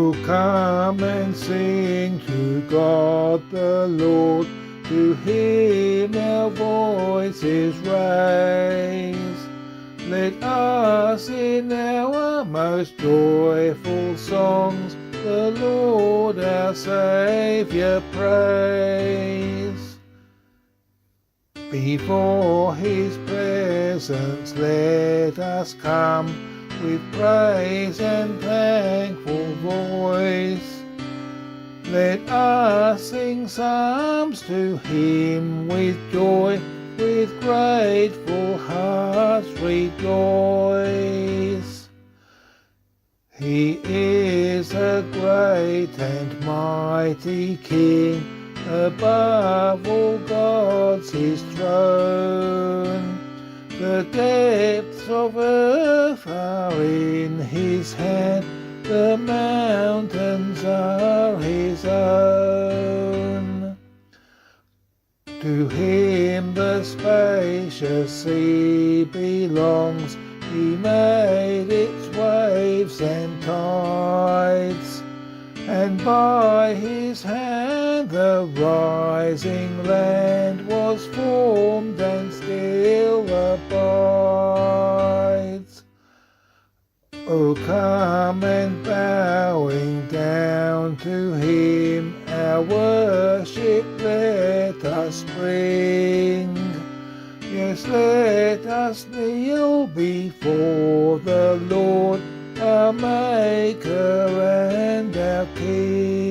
Oh, come and sing to God the Lord, to Him our voices raise. Let us in our most joyful songs the Lord our Saviour praise. Before His presence let us come, with praise and thankful voice. Let us sing psalms to Him with joy, with grateful hearts rejoice. He is a great and mighty King, above all gods His throne. The depths of earth are in His hand, the mountains are His own. To Him the spacious sea belongs, He made its waves and tides, and by His hand the rising land was formed and still abides. Oh, come and bowing down to Him, our worship let us bring. Yes, let us kneel before the Lord, our Maker and our King.